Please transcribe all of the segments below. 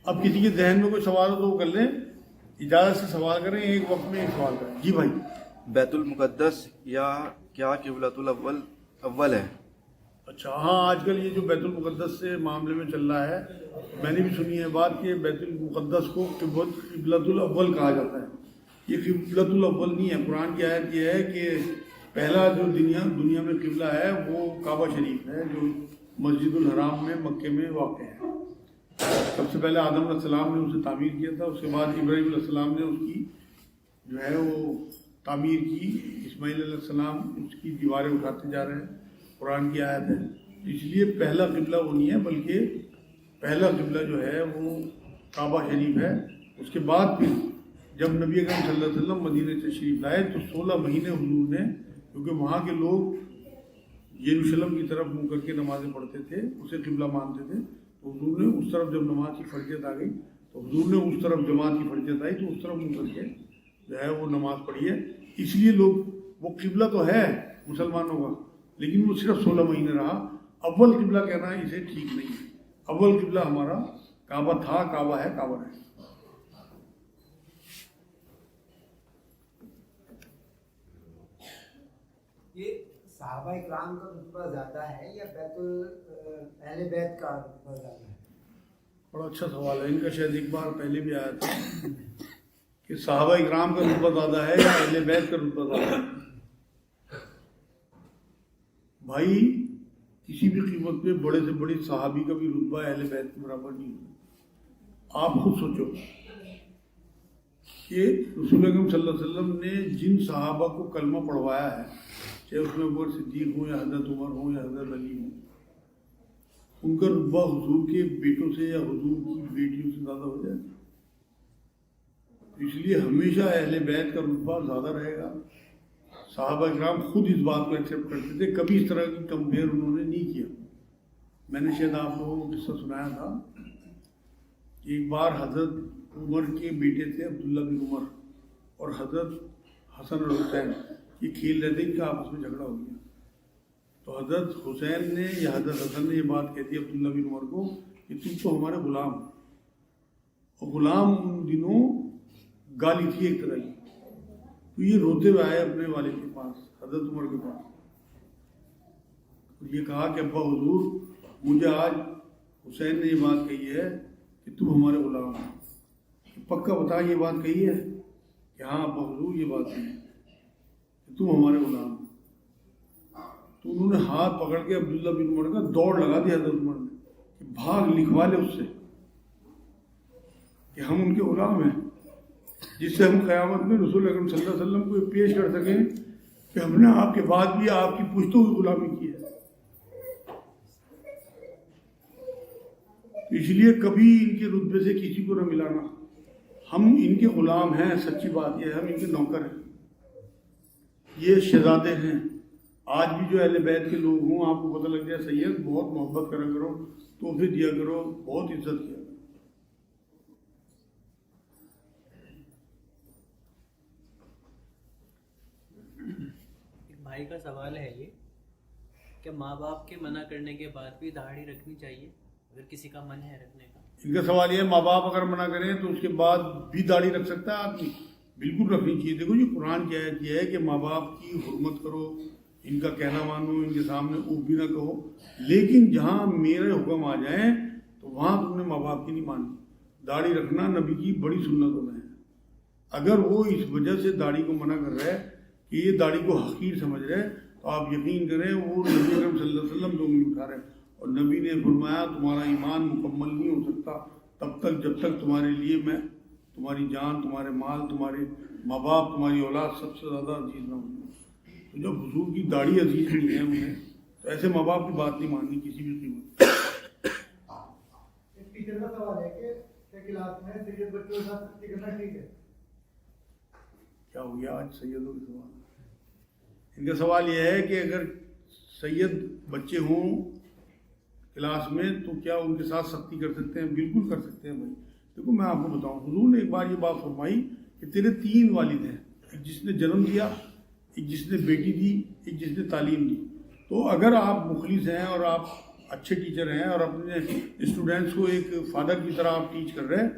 اب کسی کے ذہن میں کوئی سوال ہو تو وہ کر لیں، اجازت سے سوال کریں، ایک وقت میں ایک سوال کریں. جی بھائی. بیت المقدس یا کیا قبلۃ الاول ہے؟ اچھا ہاں، آج کل یہ جو بیت المقدس سے معاملے میں چل رہا ہے، میں نے بھی سنی ہے بات کہ بیت المقدس کو قبلۃ الاول کہا جاتا ہے. یہ قبلۃ الاول نہیں ہے. قرآن کی آیت یہ ہے کہ پہلا جو دنیا میں قبلہ ہے وہ کعبہ شریف ہے، جو مسجد الحرام میں مکے میں واقع ہے. سب سے پہلے آدم علیہ السلام نے اسے تعمیر کیا تھا، اس کے بعد ابراہیم علیہ السلام نے اس کی جو ہے وہ تعمیر کی. اسماعیل علیہ السلام اس کی دیواریں اٹھاتے جا رہے ہیں. قرآن کی آیت ہے. اس لیے پہلا قبلہ وہ نہیں ہے، بلکہ پہلا قبلہ جو ہے وہ کعبہ شریف ہے. اس کے بعد پھر جب نبی اکرم صلی اللہ علیہ وسلم مدینہ تشریف لائے تو 16 مہینے حضور نے، کیونکہ وہاں کے لوگ یروشلم کی طرف منہ کر کے نمازیں پڑھتے تھے، اسے قبلہ مانتے تھے، تو حضور نے اس طرف جب نماز کی فرضیت آ گئی تو حضور نے اس طرف جماعت کی فرضیت آئی تو اس طرف منہ کر کے جو ہے وہ نماز پڑھی ہے. اس لیے لوگ، وہ قبلہ تو ہے مسلمانوں کا، لیکن وہ صرف 16 مہینے رہا. اول قبلہ کہنا اسے ٹھیک نہیں ہے. اول قبلہ ہمارا کعبہ تھا، کعبہ ہے، کعبہ ہے. یہ صحابہ اکرام کا رتبہ زیادہ ہے یا اہل بیت کا رتبہ زیادہ ہے؟ بڑا اچھا سوال ہے. ان کا شاید ایک بار پہلے بھی آیا تھا کہ صحابہ اکرام کا رتبہ زیادہ ہے یا اہل بیت کا رتبہ زیادہ ہے. بھائی کسی بھی قیمت پہ بڑے سے بڑی صحابی کا بھی رتبہ اہل بیت کے برابر نہیں ہے. آپ خود سوچو کہ رسول اکرم صلی اللہ علیہ وسلم نے جن صحابہ کو کلمہ پڑھوایا ہے، چاہے اس میں ابوبکر صدیق ہوں یا حضرت عمر ہوں یا حضرت علی ہوں، ان کا رتبہ حضور کے بیٹوں سے یا حضور کی بیٹیوں سے زیادہ ہو جائے. اس لیے ہمیشہ اہل بیت کا رتبہ زیادہ رہے گا. صحابہ کرام خود اس بات کو ایکسیپٹ کرتے تھے، کبھی اس طرح کی کمپیئر انہوں نے نہیں کیا. میں نے شاید آپ لوگوں کو قصہ سنایا تھا. ایک بار حضرت عمر کے بیٹے تھے عبداللہ بن عمر اور حضرت حسن اور حسین، یہ کھیل رہے تھے، ان کا آپس میں جھگڑا ہو گیا. تو حضرت حسین نے یا حضرت حسن نے یہ بات کہتی ہے عبداللہ بن عمر کو کہ تم تو ہمارے غلام ہو. اور غلام ان دنوں گالی تھی ایک طرح کی. تو یہ روتے ہوئے آئے اپنے والد کے پاس، حضرت عمر کے پاس. یہ کہا کہ ابا حضور، مجھے آج حسین نے یہ بات کہی ہے کہ تم ہمارے غلام ہو. پکا بتا یہ بات کہی ہے؟ کہ ہاں ابا حضور یہ بات کہی ہے کہ تم ہمارے غلام ہو. تو انہوں نے ہاتھ پکڑ کے عبداللہ بن عمر کا دوڑ لگا دیا حضرت عمر نے کہ بھاگ، لکھوا لے اس سے کہ ہم ان کے غلام ہیں، جس سے ہم قیامت میں رسول اکرم صلی اللہ علیہ وسلم کو پیش کر سکیں کہ ہم نے آپ کے بعد بھی آپ کی پشتوں کی غلامی کی ہے. اس لیے کبھی ان کے رتبے سے کسی کو نہ ملانا. ہم ان کے غلام ہیں، سچی بات یہ ہے، ہم ان کے نوکر ہیں، یہ شہزادے ہیں. آج بھی جو اہل بیت کے لوگ ہوں، آپ کو پتہ لگ جائے سید، بہت محبت کرا کرو، تحفے دیا کرو، بہت عزت کیا کرو. بھائی کا سوال ہے یہ کہ ماں باپ کے منع کرنے کے بعد بھی داڑھی رکھنی چاہیے اگر کسی کا من ہے رکھنے کا؟ ان کا سوال یہ ہے ماں باپ اگر منع کریں تو اس کے بعد بھی داڑھی رکھ سکتا ہے آدمی؟ بالکل رکھنی چاہیے. دیکھو یہ قرآن کی آیت یہ ہے کہ ماں باپ کی حرمت کرو، ان کا کہنا مانو، ان کے سامنے اوف بھی نہ کہو، لیکن جہاں میرے حکم آ جائیں تو وہاں تم نے ماں باپ کی نہیں ماننی. داڑھی رکھنا نبی کی بڑی سنتوں میں ہے. اگر وہ اس وجہ سے داڑھی کو منع کر رہے کہ یہ داڑھی کو حقیر سمجھ رہے تو آپ یقین کریں وہ نبی اکرم صلی اللہ علیہ وسلم تو انگلی اٹھا رہے. اور نبی نے فرمایا تمہارا ایمان مکمل نہیں ہو سکتا تب تک جب تک تمہارے لیے میں تمہاری جان، تمہارے مال، تمہارے ماں باپ، تمہاری اولاد سب سے زیادہ عزیز نہ ہوں. تو جب حضور کی داڑھی عزیز نہیں ہے انہیں، تو ایسے ماں باپ کی بات نہیں ماننی کسی بھی قیمت. ٹیچر کا سوال ہے کہ کلاس میں سید بچوں کے ساتھ سختی کرنا ٹھیک ہے؟ کیا ہو گیا آج سیدوں کے سوال؟ ان کا سوال یہ ہے کہ اگر سید بچے ہوں کلاس میں تو کیا ان کے ساتھ سختی کر سکتے ہیں؟ بالکل کر سکتے ہیں بھائی. دیکھو میں آپ کو بتاؤں، حضور نے ایک بار یہ بات فرمائی کہ تیرے 3 والد ہیں، ایک جس نے جنم دیا، ایک جس نے بیٹی دی، ایک جس نے تعلیم دی. تو اگر آپ مخلص ہیں اور آپ اچھے ٹیچر ہیں اور اپنے اسٹوڈنٹس کو ایک فادر کی طرح آپ ٹیچ کر رہے ہیں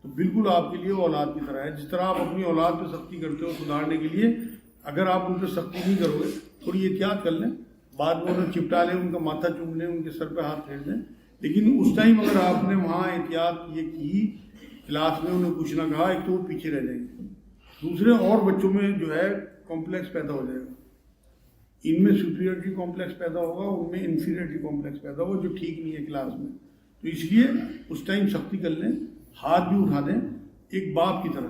تو بالکل آپ کے لیے وہ اولاد کی طرح ہے. جس طرح آپ اپنی اولاد پہ سختی کرتے ہو سدھارنے کے لیے, اگر آپ ان پہ سختی نہیں کرو گے, تھوڑی احتیاط کر لیں, بعد میں انہیں چپٹا لیں, ان کا ماتھا چوم لیں, ان کے سر پہ ہاتھ پھیر دیں, لیکن اس ٹائم اگر آپ نے وہاں احتیاط یہ کی, کلاس میں انہیں کچھ نہ کہا, ایک تو وہ پیچھے رہ جائیں گے, دوسرے اور بچوں میں جو ہے کمپلیکس پیدا ہو جائے گا. ان میں سپیریئرٹی کمپلیکس پیدا ہوگا, ان میں انفیریئرٹی کمپلیکس پیدا ہوگا, جو ٹھیک نہیں ہے کلاس میں. تو اس لیے اس ٹائم سختی کر لیں, ہاتھ بھی اٹھا دیں ایک باپ کی طرح.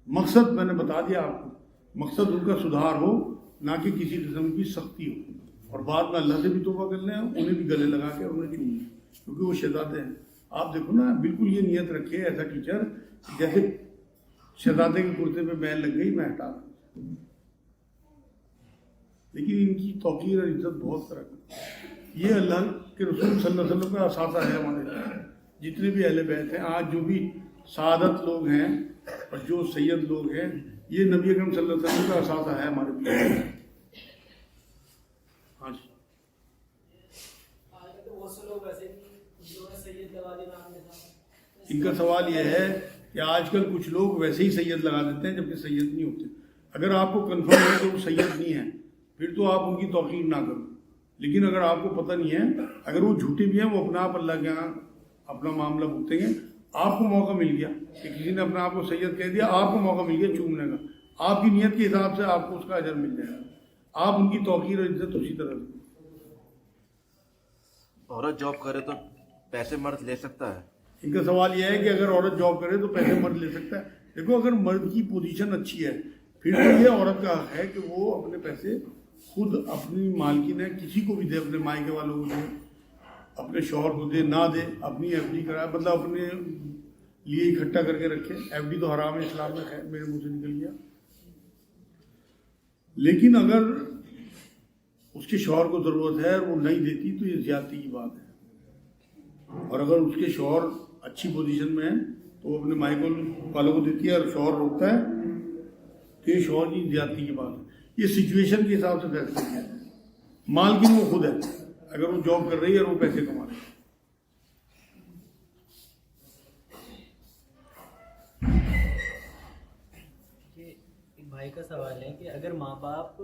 مقصد میں نے بتا دیا آپ کو, مقصد ان کا سدھار ہو, نہ کہ کسی قسم کی سختی ہو. اور بعد میں اللہ سے بھی توبہ کر لیں, انہیں بھی گلے لگا کے انہیں چوم لیں, کیونکہ وہ شہزادے ہیں. آپ دیکھو نا, بالکل یہ نیت رکھے ایسا ٹیچر جیسے شہزادے کے کرتے پہ بیل لگ گئی, میں ہٹا دوں. لیکن ان کی توقیر اور عزت بہت فرق ہے. یہ اللہ کے رسول صلی اللہ علیہ وسلم کا اثاثہ ہے ہمارے. جتنے بھی اہل بیت ہیں, آج جو بھی سعادت لوگ ہیں اور جو سید لوگ ہیں, یہ نبی اکرم صلی اللہ علیہ وسلم کا اثاثہ ہے ہمارے لیے. ہاں جی. ان کا سوال یہ ہے کہ آج کل کچھ لوگ ویسے ہی سید لگا دیتے ہیں جبکہ سید نہیں ہوتے. اگر آپ کو کنفرم ہے کہ وہ سید نہیں ہیں, پھر تو آپ ان کی توقیر نہ کرو. لیکن اگر آپ کو پتہ نہیں ہے, اگر وہ جھوٹے بھی ہیں, وہ اپنا آپ اللہ کے یہاں اپنا معاملہ بھگتیں گے. آپ کو موقع مل گیا کہ کسی نے اپنا آپ کو سید کہہ دیا, آپ کو موقع مل گیا چومنے کا, آپ کی نیت کے حساب سے آپ کو اس کا اجر مل جائے گا. آپ ان کی توقیر اور عزت اسی طرح سے. عورت جاب کرے تو پیسے مرد لے سکتا ہے؟ ان کا سوال یہ ہے کہ اگر عورت جاب کرے تو پیسے مرد لے سکتا ہے. دیکھو, اگر مرد کی پوزیشن اچھی ہے پھر تو یہ عورت کا حق ہے کہ وہ اپنے پیسے خود اپنی مالکین ہے کسی کو بھی دے, اپنے مائکے والوں کو دے, اپنے شوہر کو دے, نہ دے, اپنی ایف ڈی کرائے, مطلب اپنے لیے اکٹھا کر کے رکھے. ایف ڈی تو حرام ہے اسلام میں, ہے میرے منہ سے نکل گیا. لیکن اگر اس کے شوہر کو ضرورت ہے اور وہ نہیں دیتی تو یہ زیادتی کی بات ہے. اور اگر اس کے شوہر اچھی پوزیشن میں ہے تو وہ اپنے مائکے والوں کو دیتی ہے اور شوہر روکتا ہے تو یہ شوہر کی زیادتی کی بات ہے. یہ سچویشن کے حساب سے فیصلہ کیا ہے. مالکین وہ خود ہے, اگر وہ جاب کر رہی ہے اور وہ پیسے کما رہی ہے. ایک بھائی کا سوال ہے کہ اگر ماں باپ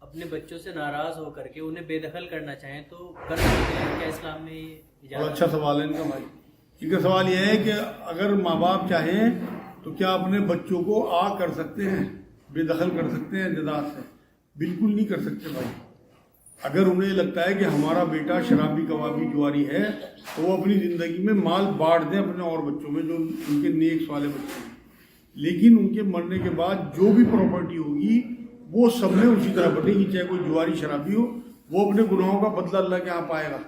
اپنے بچوں سے ناراض ہو کر کے انہیں بے دخل کرنا چاہیں تو کر سکتے ہیں کیا اسلام میں یہ اجازت؟ بہت اچھا سوال ہے ان کا بھائی. ان کا سوال یہ ہے کہ اگر ماں باپ چاہیں تو کیا اپنے بچوں کو کر سکتے ہیں, بے دخل کر سکتے ہیں جزات سے؟ بالکل نہیں کر سکتے بھائی. اگر انہیں لگتا ہے کہ ہمارا بیٹا شرابی کبابی جواری ہے تو وہ اپنی زندگی میں مال بانٹ دیں اپنے اور بچوں میں جو ان کے نیک والے بچے ہیں, لیکن ان کے مرنے کے بعد جو بھی پراپرٹی ہوگی وہ سب میں اسی طرح بٹے گی. چاہے کوئی جواری شرابی ہو, وہ اپنے گناہوں کا بدلہ اللہ کے یہاں پائے گا.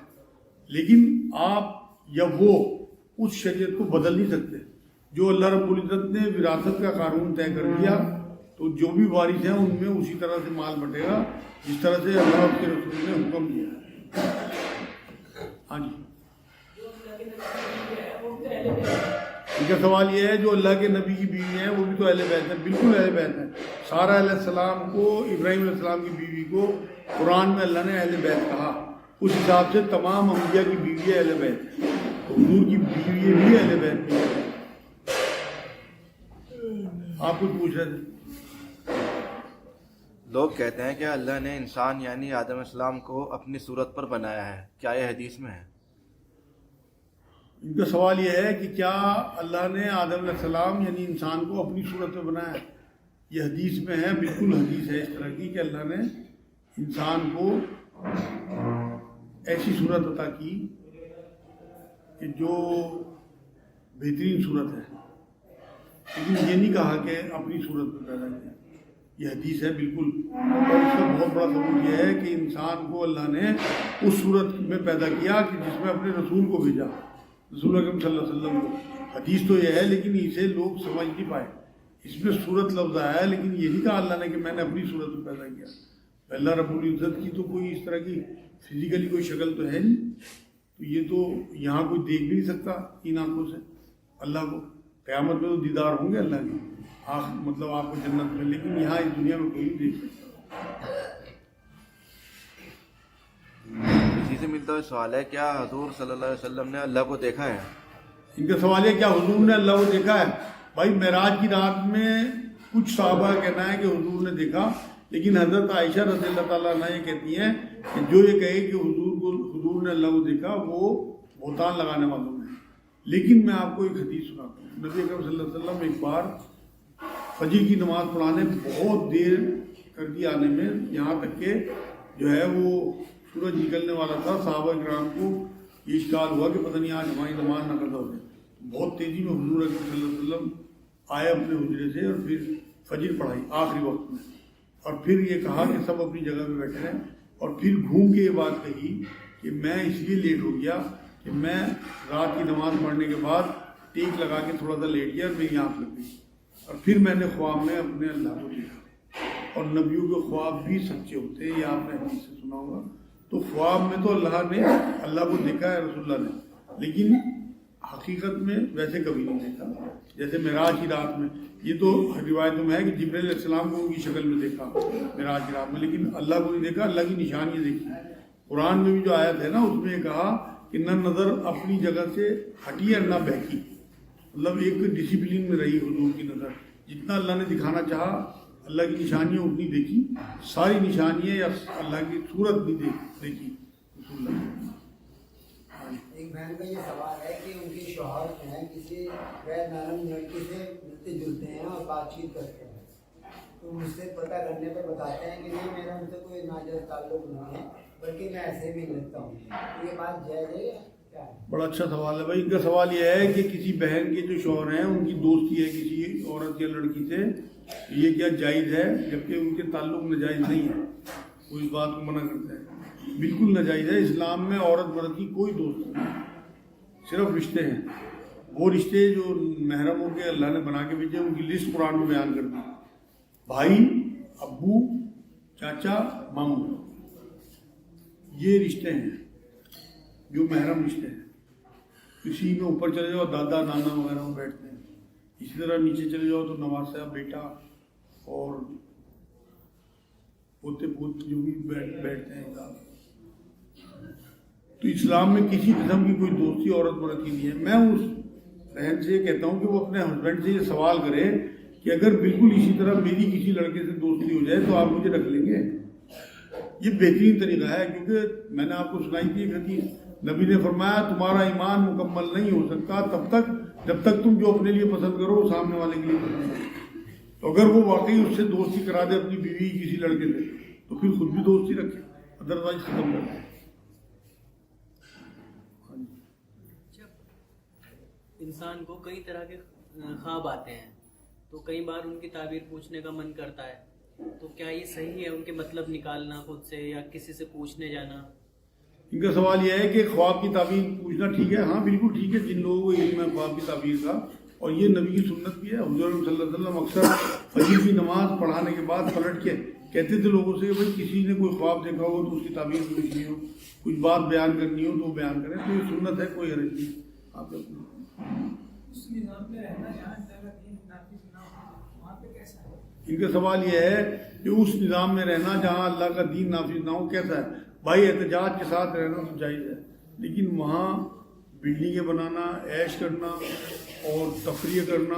لیکن آپ یا وہ اس شریعت کو بدل نہیں سکتے. جو اللہ رب العزت نے وراثت کا قانون طے کر دیا تو جو بھی وارث ہیں ان میں اسی طرح سے مال بٹے گا جس طرح سے اللہ اس کے رسول نے حکم دیا ہے. ہاں جی. ان کا سوال یہ ہے جو اللہ کے نبی کی بیوی ہیں وہ بھی تو اہل بیت ہیں. بالکل اہل بیت ہیں. سارہ علیہ السلام کو, ابراہیم علیہ السلام کی بیوی کو قرآن میں اللہ نے اہل بیت کہا. اس حساب سے تمام انبیاء کی بیوی اہل بیت, حضور کی بیوی بھی اہل بیت میں. آپ کچھ پوچھ رہے تھے. لوگ کہتے ہیں کہ اللہ نے انسان یعنی آدم علیہ السلام کو اپنی صورت پر بنایا ہے, کیا یہ حدیث میں ہے؟ ان کا سوال یہ ہے کہ کیا اللہ نے آدم علیہ السلام یعنی انسان کو اپنی صورت میں بنایا ہے؟ یہ حدیث میں ہے, بالکل حدیث ہے اس طرح کی کہ اللہ نے انسان کو ایسی صورت عطا کی کہ جو بہترین صورت ہے, لیکن یہ نہیں کہا کہ اپنی صورت میں پیدا کیا. یہ حدیث ہے بالکل. اور اس کا بہت بڑا ثبوت یہ ہے کہ انسان کو اللہ نے اس صورت میں پیدا کیا کہ جس میں اپنے رسول کو بھیجا, رسول اکرم صلی اللہ علیہ وسلم کو. حدیث تو یہ ہے لیکن اسے لوگ سمجھ نہیں پائے. اس میں صورت لفظ آیا ہے لیکن یہ نہیں کہا اللہ نے کہ میں نے اپنی صورت میں پیدا کیا. اللہ رب العزت کی تو کوئی اس طرح کی فزیکلی کوئی شکل تو ہے نہیں, تو یہ تو یہاں کوئی دیکھ بھی نہیں سکتا ان آنکھوں سے اللہ کو. قیامت میں تو دیدار ہوں گے اللہ کے, مطلب آپ کو جنت میں, لیکن یہاں اس دنیا میں کوئی نہیں دیکھ سکتا. کسی سے ملتا ہوا سوال ہے, کیا حضور صلی اللہ علیہ وسلم نے اللہ کو دیکھا ہے؟ ان کا سوال ہے کیا حضور نے اللہ کو دیکھا ہے؟ بھائی معراج کی رات میں کچھ صحابہ کا کہنا ہے کہ حضور نے دیکھا, لیکن حضرت عائشہ رضی اللہ تعالیٰ عنہ یہ کہتی ہیں کہ جو یہ کہے کہ حضور نے اللہ کو دیکھا وہ بہتان لگانے والوں میں. لیکن میں آپ کو ایک حدیث سناتا ہوں. نبی اکرم صلی اللہ علیہ وسلم ایک بار فجر کی نماز پڑھانے بہت دیر کر دی آنے میں, یہاں تک کہ جو ہے وہ سورج نکلنے والا تھا. صحابہ کرام کو یہ اشکال ہوا کہ پتہ نہیں آج ہماری نماز نہ قضا ہو جائے. بہت تیزی میں حضور اکرم صلی اللہ علیہ وسلم آئے اپنے حجرے سے اور پھر فجر پڑھائی آخری وقت میں, اور پھر یہ کہا کہ سب اپنی جگہ پہ بیٹھے ہیں, اور پھر گھوم کے یہ بات کہی کہ میں اس لیے لیٹ ہو گیا کہ میں رات کی نماز پڑھنے کے بعد ٹیک لگا کے تھوڑا سا لیٹ گیا اور میری آنکھ لگ گئی, اور پھر میں نے خواب میں اپنے اللہ کو دیکھا. اور نبیوں کے خواب بھی سچے ہوتے ہیں, یہ آپ نے حدیث سے سنا ہوگا. تو خواب میں تو اللہ نے اللہ کو دیکھا ہے رسول اللہ نے, لیکن حقیقت میں ویسے کبھی نہیں دیکھا جیسے معراج کی رات میں. یہ تو روایتوں میں ہے کہ جبرائیل علیہ السلام کو ان کی شکل میں دیکھا معراج کی رات میں, لیکن اللہ کو نہیں دیکھا. اللہ کی نشانیاں دیکھی. قرآن میں بھی جو آیت ہے نا اس میں یہ کہا کہ نہ نظر اپنی جگہ سے ہٹی اور نہ بہکی, مطلب ایک ڈسپلن میں رہی حضور کی نظر. جتنا اللہ نے دکھانا چاہا اللہ کی نشانیاں اتنی دیکھی, ساری نشانیاں یا اللہ کی صورت بھی دیکھی رسول اللہ نے. ایک بہن کا یہ سوال ہے کہ ان کے شوہر جو ہیں کسی غیر محرم لڑکی سے ملتے جلتے ہیں اور بات چیت کرتے ہیں, تو مجھ سے پتہ کرنے پر بتاتے ہیں کہ نہیں میرا ان سے کوئی ناجائز تعلق نہیں ہے بلکہ میں ایسے بھی لگتا ہوں. یہ بات جائز ہے یا کیا ہے؟ بڑا اچھا سوال ہے بھائی. ان کا سوال یہ ہے کہ کسی بہن کے جو شوہر ہیں ان کی دوستی ہے کسی عورت یا لڑکی سے, یہ کیا جائز ہے جبکہ ان کے تعلق ناجائز نہیں ہے؟ وہ اس بات کو منع کرتا ہے. بالکل ناجائز ہے. اسلام میں عورت مرد کی کوئی دوست نہیں, صرف رشتے ہیں. وہ رشتے جو محرموں کے اللہ نے بنا کے بھیجے ان کی لسٹ قرآن میں بیان کر دی. بھائی, ابو, چاچا, ماموں, یہ رشتے ہیں جو محرم رشتے ہیں. کسی میں اوپر چلے جاؤ دادا نانا وغیرہ وہ بیٹھتے ہیں, اسی طرح نیچے چلے جاؤ تو نواز صاحب بیٹا اور پوتے پوت جو بھی بیٹھتے ہیں. تو اسلام میں کسی قسم کی کوئی دوستی عورت مرد کی نہیں ہے. میں اس بہن سے یہ کہتا ہوں کہ وہ اپنے ہسبینڈ سے یہ سوال کرے کہ اگر بالکل اسی طرح میری کسی لڑکے سے دوستی ہو جائے تو آپ مجھے رکھ لیں گے؟ یہ بہترین طریقہ ہے, کیونکہ میں نے آپ کو سنائی تھی ایک حدیث. نبی نے فرمایا تمہارا ایمان مکمل نہیں ہو سکتا تب تک جب تک تم جو اپنے لیے پسند کرو سامنے والے کے لیے پسند کرو. تو اگر وہ واقعی اس سے دوستی کرا دے اپنی بیوی کسی لڑکے سے تو پھر خود بھی دوستی رکھے, ادروائز ختم کر دے. انسان کو کئی طرح کے خواب آتے ہیں, تو کئی بار ان کی تعبیر پوچھنے کا من کرتا ہے, تو کیا یہ صحیح ہے ان کے مطلب نکالنا خود سے یا کسی سے پوچھنے جانا؟ ان کا سوال یہ ہے کہ خواب کی تعبیر پوچھنا ٹھیک ہے؟ ہاں بالکل ٹھیک ہے, جن لوگوں کو علم ہے خواب کی تعبیر کا, اور یہ نبی کی سنت بھی ہے. حضور صلی اللہ علیہ وسلم اکثر فجر کی نماز پڑھانے کے بعد پلٹ کے کہتے تھے لوگوں سے کہ بھائی کسی نے کوئی خواب دیکھا ہو تو اس کی تعبیر پوچھنی ہو, کچھ بات بیان کرنی ہو تو وہ بیان کریں. تو یہ سنت ہے, کوئی حرج نہیں. آپ ان کا سوال یہ ہے کہ اس نظام میں رہنا جہاں اللہ کا دین نافذ نہ ہو کیسا ہے؟ بھائی احتجاج کے ساتھ رہنا تو جائز ہے, لیکن وہاں بلڈنگیں بنانا, عیش کرنا اور تفریح کرنا,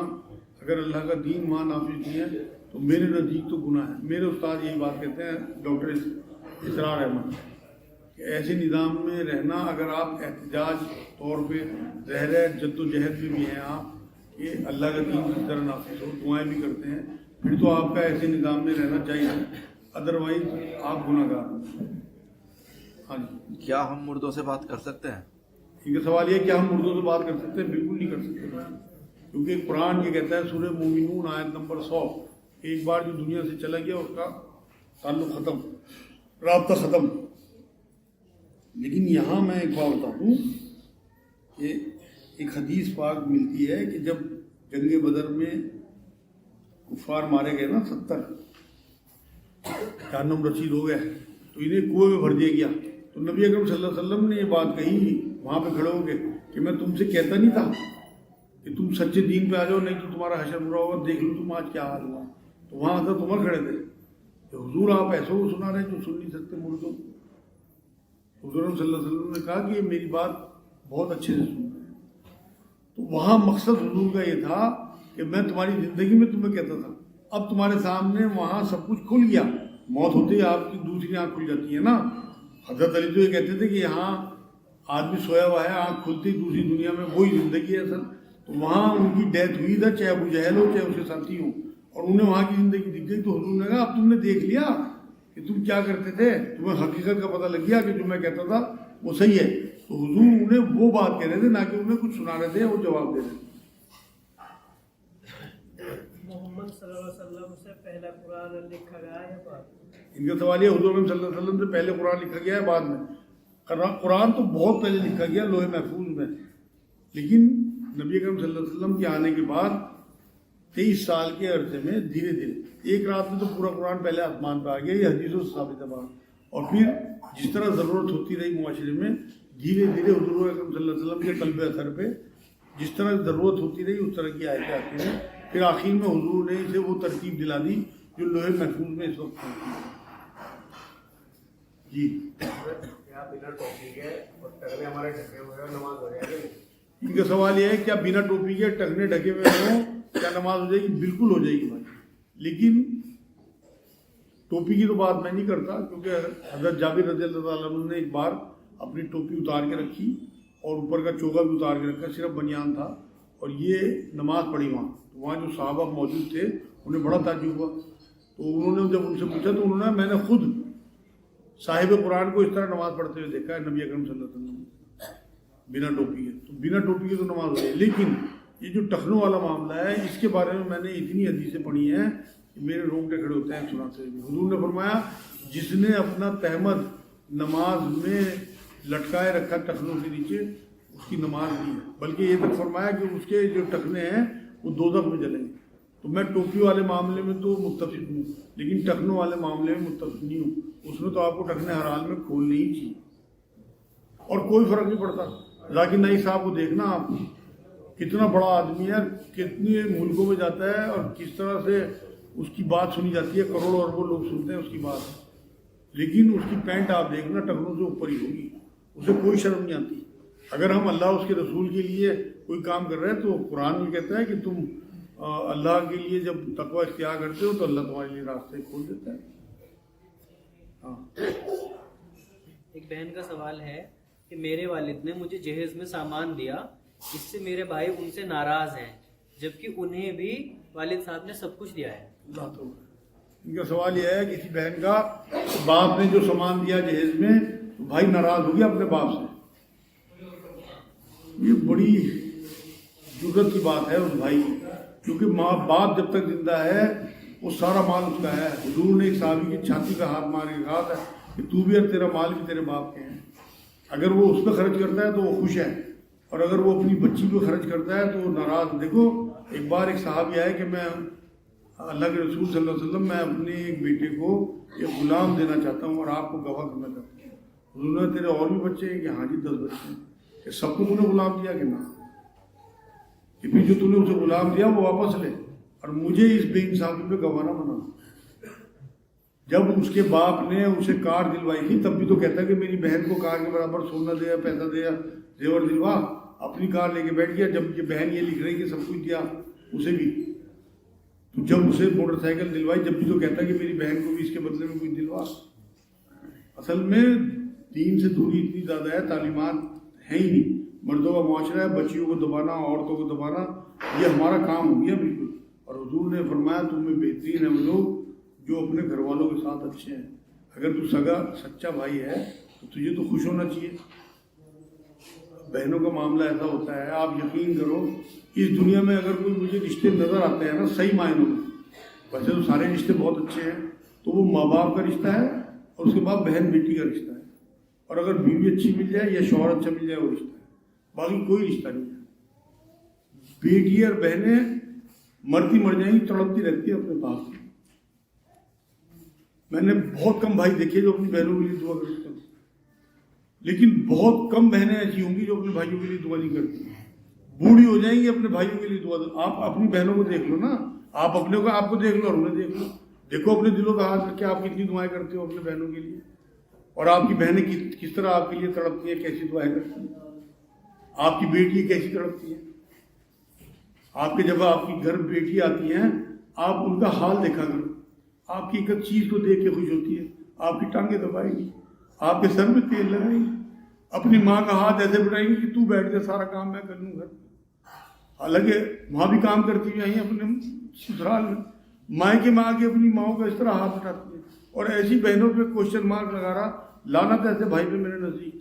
اگر اللہ کا دین وہاں نافذ نہیں ہے تو میرے نزدیک تو گناہ ہے. میرے استاد یہی بات کہتے ہیں ڈاکٹر اسرار احمد کہ ایسے نظام میں رہنا, اگر آپ احتجاج طور پہ رہ رہے جد و جہد میں بھی ہیں آپ کہ اللہ کا دین کس طرح نافذ ہو, دعائیں بھی کرتے ہیں, پھر تو آپ کا ایسے نظام میں رہنا چاہیے, ادروائز آپ گناہ گار ہیں. ہاں جی. کیا ہم مردوں سے بات کر سکتے ہیں؟ ان کا سوال یہ ہے کہ ہم مردوں سے بات کر سکتے ہیں؟ بالکل نہیں کر سکتے, کیونکہ قرآن یہ کہتا ہے سورہ مومنون آیت نمبر 100, ایک بار جو دنیا سے چلا گیا اس کا تعلق ختم, رابطہ ختم. لیکن یہاں میں ایک بات بتاؤں کہ ایک حدیث پاک ملتی ہے کہ جب جنگ بدر میں کفار مارے گئے نا 70 جہنم رسید ہو گئے تو انہیں کنویں میں بھر دیا گیا, تو نبی اکرم صلی اللہ علیہ وسلم نے یہ بات کہی وہاں پہ کھڑے ہو کے کہ میں تم سے کہتا نہیں تھا کہ تم سچے دین پہ آ جاؤ, نہیں تو تمہارا حشر برا ہوگا, دیکھ لو تم آج کیا حال ہوا. تو وہاں حضرت عمر کھڑے تھے کہ حضور آپ ایسا کو سنا رہے جو سن نہیں سکتے مردوں. حضور صلی اللہ علیہ وسلم نے کہا کہ یہ میری بات بہت اچھے سے سن رہے ہیں. تو وہاں مقصد حضور کا یہ تھا کہ میں تمہاری زندگی میں تمہیں کہتا تھا, اب تمہارے سامنے وہاں سب کچھ کھل گیا, موت ہوتے ہی آپ کی دوسری آنکھ کھل جاتی ہے نا. حضرت علی تو یہ کہتے تھے کہ یہاں آدمی سویا ہوا ہے, آنکھ کھلتی دوسری دنیا میں وہی زندگی ہے اصل. تو وہاں ان کی ڈیتھ ہوئی تھا, چاہے ابو جہل ہو چاہے اس کے ساتھی ہوں, اور انہیں وہاں کی زندگی دکھ گئی. تو حضور نے کہا اب تم نے دیکھ لیا کہ تم کیا کرتے تھے, تمہیں حقیقت کا پتہ لگ گیا کہ جو میں کہتا تھا وہ صحیح ہے. تو حضور انہیں وہ بات کہہ رہے تھے, نہ کہ انہیں کچھ سنا رہے تھے, وہ جواب دے رہے تھے. محمد صلی اللہ علیہ وسلم سے پہلا قرآن لکھا گیا ہے بعد؟ ان کا سوال یہ, حضور صلی اللہ علیہ وسلم سے پہلے قرآن لکھا گیا ہے بعد میں؟ قرآن تو بہت پہلے لکھا گیا لوح محفوظ میں, لیکن نبی اکرم صلی اللہ علیہ وسلم کے آنے کے بعد 23 سال کے عرصے میں دھیرے دھیرے, ایک رات میں تو پورا قرآن پہلے آسمان پہ آ گیا, یہ حدیثوں سے ثابت ہے بات. اور پھر جس طرح ضرورت ہوتی رہی معاشرے میں, دھیرے دھیرے حضور اکرم صلی اللہ علیہ وسلم کے قلب اثر پہ جس طرح ضرورت ہوتی رہی اس طرح کی آیتیں آتی ہیں. پھر آخر میں حضور نے اسے وہ ترتیب دلا دی جو لوح محفوظ میں اس وقت ہے. جی ان کا سوال یہ ہے کیا بنا ٹوپی کے ٹخنے ڈھکے ہوئے ہوں کیا نماز ہو جائے گی؟ بالکل ہو جائے گی بھائی, لیکن ٹوپی کی تو بات میں نہیں کرتا, کیونکہ حضرت جابر رضی اللہ تعالیٰ عنہ نے ایک بار اپنی ٹوپی اتار کے رکھی اور اوپر کا چوگا بھی اتار کے رکھا, صرف بنیان تھا, اور یہ نماز پڑھی وہاں. تو وہاں جو صحابہ موجود تھے انہیں بڑا تعجب ہوا. تو انہوں نے جب ان سے پوچھا تو انہوں نے, میں نے خود صاحب قرآن کو اس طرح نماز پڑھتے ہوئے دیکھا ہے نبی اکرم صلی اللہ علیہ وسلم بنا ٹوپی کے. تو بنا ٹوپی کے تو نماز ہو جائے, لیکن یہ جو ٹخنوں والا معاملہ ہے اس کے بارے میں نے اتنی حدیثیں پڑھی ہیں کہ میرے رونگٹے کھڑے ہوتے ہیں سناتے ہوئے. حضور نے فرمایا جس نے اپنا تہمد نماز میں لٹکائے رکھا ٹخنوں کے نیچے اس کی نماز نہیں ہے, بلکہ یہ تک فرمایا کہ اس کے جو ٹخنے ہیں وہ دوزخ میں جلیں گے. تو میں ٹوپی والے معاملے میں تو متفق ہوں, لیکن ٹخنوں والے معاملے میں متفق نہیں ہوں. اس میں تو آپ کو ٹخنے ہر حال میں کھولنے ہی چاہیے, اور کوئی فرق نہیں پڑتا. ذاکر نائک صاحب کو دیکھنا آپ, کتنا بڑا آدمی ہے, کتنے ملکوں میں جاتا ہے اور کس طرح سے اس کی بات سنی جاتی ہے, کروڑوں اربوں لوگ سنتے ہیں اس کی بات, لیکن اس کی پینٹ آپ دیکھنا ٹخنوں سے اوپر ہی ہوگی, اسے کوئی شرم نہیں آتی. اگر ہم اللہ اس کے رسول کے لیے کوئی کام کر رہے ہیں تو قرآن میں کہتا ہے کہ تم اللہ کے لیے جب تقوی اختیار کرتے ہو تو اللہ تمہارے لیے راستے کھول دیتا ہے. ہاں ایک بہن کا سوال ہے کہ میرے والد نے مجھے جہیز میں سامان دیا, اس سے میرے بھائی ان سے ناراض ہیں, جبکہ انہیں بھی والد صاحب نے سب کچھ دیا ہے. اللہ تو ان کا سوال یہ ہے کسی بہن کا باپ نے جو سامان دیا جہیز میں تو بھائی ناراض ہو گیا اپنے باپ سے. یہ بڑی ضرورت کی بات ہے اس بھائی کی, کیونکہ ماں باپ جب تک زندہ ہے وہ سارا مال اس کا ہے. حضور نے ایک صحابی کی چھاتی کا ہاتھ مار کے کہا تھا کہ تو بھی اور تیرا مال بھی تیرے باپ کے ہیں. اگر وہ اس پہ خرچ کرتا ہے تو وہ خوش ہے, اور اگر وہ اپنی بچی پہ خرچ کرتا ہے تو وہ ناراض. دیکھو ایک بار ایک صحابی آئے کہ میں اللہ کے رسول صلی اللہ علیہ وسلم میں اپنے ایک بیٹے کو ایک غلام دینا چاہتا ہوں اور آپ کو گواہ کرنا چاہتا ہوں. حضور نے تیرے اور بھی بچے ہیں کہ ہاں جی 10 بچے ہیں. کہ سب کو تو نے غلام دیا کہ نہ, کہ پھر جو تو نے اسے غلام دیا وہ واپس لے اور مجھے اس بے انصافی پہ گواہ نہ بنا. جب اس کے باپ نے اسے کار دلوائی تھی تب بھی تو کہتا کہ میری بہن کو کار کے برابر سونا دیا, پیسہ دیا, زیور دلوا. اپنی کار لے کے بیٹھ گیا. جب یہ بہن یہ لکھ رہی کہ سب کچھ دیا اسے بھی, تو جب اسے موٹر سائیکل دلوائی جب بھی تو کہتا کہ میری بہن کو بھی اس کے بدلے میں کچھ دلوا. اصل میں دین سے دوری اتنی زیادہ ہے, تعلیمات ہیں ہی نہیں. مردوں کا معاشرہ ہے, بچیوں کو دبانا, عورتوں کو دبانا, یہ ہمارا کام ہو گیا بالکل. اور حضور نے فرمایا تم میں بہترین ہے وہ لوگ جو اپنے گھر والوں کے ساتھ اچھے ہیں. اگر تو سچا بھائی ہے تو تجھے تو خوش ہونا چاہیے. بہنوں کا معاملہ ایسا ہوتا ہے, آپ یقین کرو اس دنیا میں اگر کوئی مجھے رشتے نظر آتے ہیں نا صحیح معنوں میں, ویسے تو سارے رشتے بہت اچھے ہیں, تو وہ ماں باپ کا رشتہ ہے اور اس کے بعد بہن بیٹی کا رشتہ ہے. اور اگر بیوی اچھی مل جائے یا شوہر اچھا مل جائے وہ رشتہ ہے, باقی کوئی رشتہ نہیں ہے. بیٹی اور بہنیں مرتی مر جائیں گی, تڑپتی رہتی ہے اپنے باپ کی. میں نے بہت کم بھائی دیکھے جو اپنی بہنوں کے لیے دعا کرتے ہیں, لیکن بہت کم بہنیں ایسی ہوں گی جو اپنے بھائیوں کے لیے دعا نہیں کرتی. بوڑھی ہو جائیں گی اپنے بھائیوں کے لیے دعا. آپ اپنی بہنوں کو دیکھ لو نا, آپ اپنے کو دیکھ لو اور انہیں دیکھ لو. دیکھو اپنے دلوں کا حال کر کے آپ کتنی دعائیں کرتے ہو اپنے بہنوں کے لیے. اور آپ کی بہنیں کس طرح آپ کے لیے تڑپتی ہیں, کیسی دعائیں کرتی ہیں, آپ کی بیٹی کیسی تڑپتی ہیں. آپ کے جب آپ کی گھر بیٹی آتی ہیں آپ ان کا حال دیکھا کرو, آپ کی ایک چیز کو دیکھ کے خوش ہوتی ہے, آپ کی ٹانگیں دبائیں گی, آپ کے سر میں تیل لگائیں گی, اپنی ماں کا ہاتھ ایسے بٹائیں گی کہ تو بیٹھ جا, سارا کام میں کر لوں گھر میں. حالانکہ ماں بھی کام کرتی ہوئی ہیں اپنے سسرال میں, مائیں کے ماں کے اپنی ماؤں کا اس طرح ہاتھ اٹھاتی ہیں, اور ایسی بہنوں پہ کوشچن مارک لگا رہا, لعنت ایسے بھائی پہ میرے نزدیک.